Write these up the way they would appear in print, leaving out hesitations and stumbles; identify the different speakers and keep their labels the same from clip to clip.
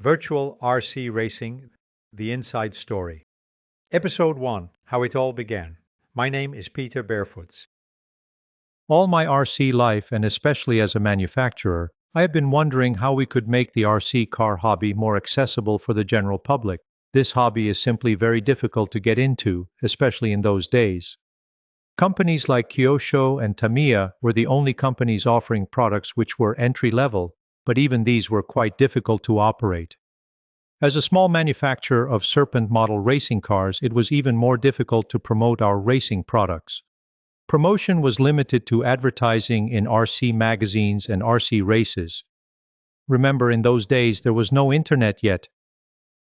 Speaker 1: Virtual RC Racing, The Inside Story. Episode 1, How It All Began. My name is Peter Barefoots. All my RC life, and especially as a manufacturer, I have been wondering how we could make the RC car hobby more accessible for the general public. This hobby is simply very difficult to get into, especially in those days. Companies like Kyosho and Tamiya were the only companies offering products which were entry-level, but even these were quite difficult to operate. As a small manufacturer of Serpent model racing cars, it was even more difficult to promote our racing products. Promotion was limited to advertising in RC magazines and RC races. Remember, in those days there was no internet yet.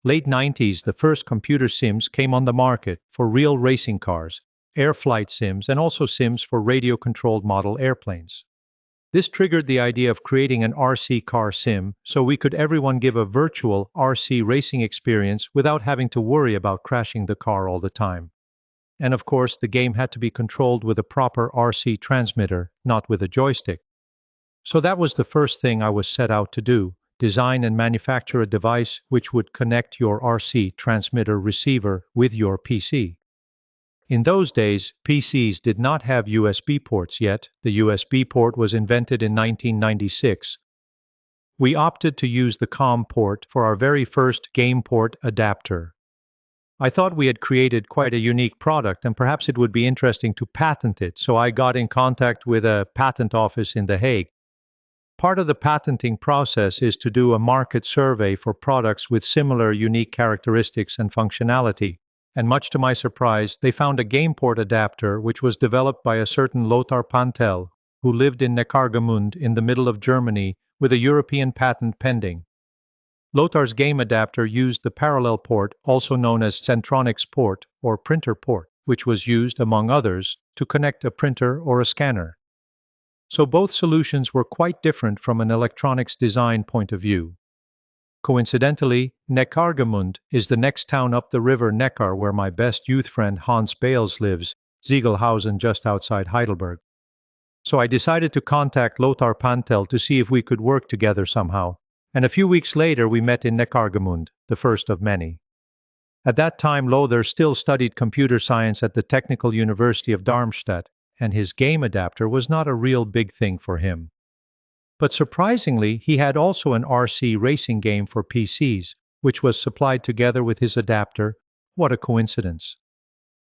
Speaker 1: Late 90s, the first computer sims came on the market for real racing cars, air flight sims, and also sims for radio-controlled model airplanes. This triggered the idea of creating an RC car sim so we could everyone give a virtual RC racing experience without having to worry about crashing the car all the time. And of course, the game had to be controlled with a proper RC transmitter, not with a joystick. So that was the first thing I was set out to do: design and manufacture a device which would connect your RC transmitter receiver with your PC. In those days, PCs did not have USB ports yet. The USB port was invented in 1996. We opted to use the COM port for our very first game port adapter. I thought we had created quite a unique product and perhaps it would be interesting to patent it, so I got in contact with a patent office in The Hague. Part of the patenting process is to do a market survey for products with similar unique characteristics and functionality. And much to my surprise, they found a game port adapter which was developed by a certain Lothar Pantel, who lived in Neckargemünd in the middle of Germany, with a European patent pending. Lothar's game adapter used the parallel port, also known as Centronics port or printer port, which was used, among others, to connect a printer or a scanner. So both solutions were quite different from an electronics design point of view. Coincidentally, Neckargemünd is the next town up the river Neckar where my best youth friend Hans Bales lives, Ziegelhausen just outside Heidelberg. So I decided to contact Lothar Pantel to see if we could work together somehow, and a few weeks later we met in Neckargemünd, the first of many. At that time Lothar still studied computer science at the Technical University of Darmstadt, and his game adapter was not a real big thing for him. But surprisingly, he had also an RC racing game for PCs, which was supplied together with his adapter. What a coincidence.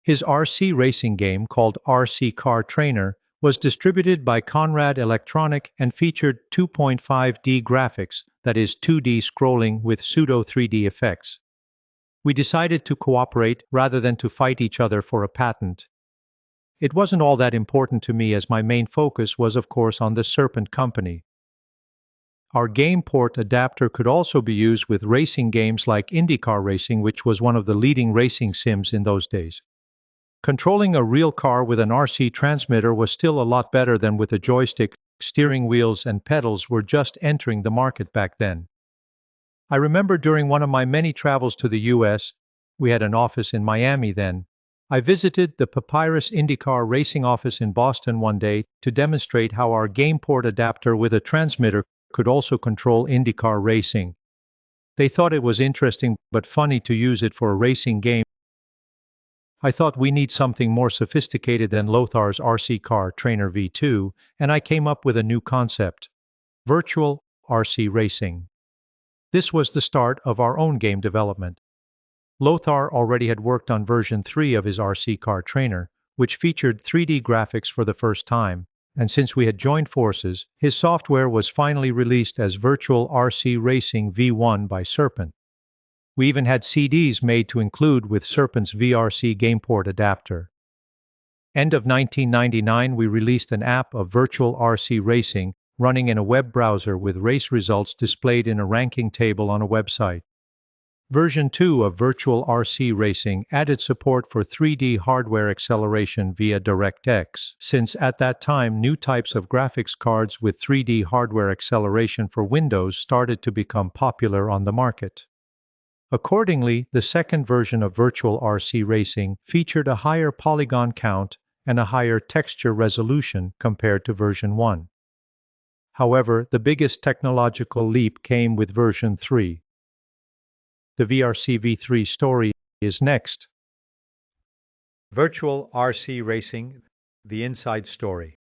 Speaker 1: His RC racing game, called RC Car Trainer, was distributed by Conrad Electronic and featured 2.5D graphics, that is 2D scrolling with pseudo 3D effects. We decided to cooperate rather than to fight each other for a patent. It wasn't all that important to me as my main focus was of course on the Serpent company. Our game port adapter could also be used with racing games like IndyCar Racing, which was one of the leading racing sims in those days. Controlling a real car with an RC transmitter was still a lot better than with a joystick. Steering wheels and pedals were just entering the market back then. I remember during one of my many travels to the US, we had an office in Miami then, I visited the Papyrus IndyCar Racing office in Boston one day to demonstrate how our game port adapter with a transmitter could also control IndyCar racing. They thought it was interesting but funny to use it for a racing game. I thought we need something more sophisticated than Lothar's RC Car Trainer V2, and I came up with a new concept: virtual RC racing. This was the start of our own game development. Lothar already had worked on version 3 of his RC Car Trainer, which featured 3D graphics for the first time, and since we had joined forces, his software was finally released as Virtual RC Racing V1 by Serpent. We even had CDs made to include with Serpent's VRC gameport adapter. End of 1999, we released an app of Virtual RC Racing running in a web browser with race results displayed in a ranking table on a website. Version 2 of Virtual RC Racing added support for 3D hardware acceleration via DirectX, since at that time new types of graphics cards with 3D hardware acceleration for Windows started to become popular on the market. Accordingly, the second version of Virtual RC Racing featured a higher polygon count and a higher texture resolution compared to version 1. However, the biggest technological leap came with version 3. The VRC V3 story is next. Virtual RC Racing, the Inside Story.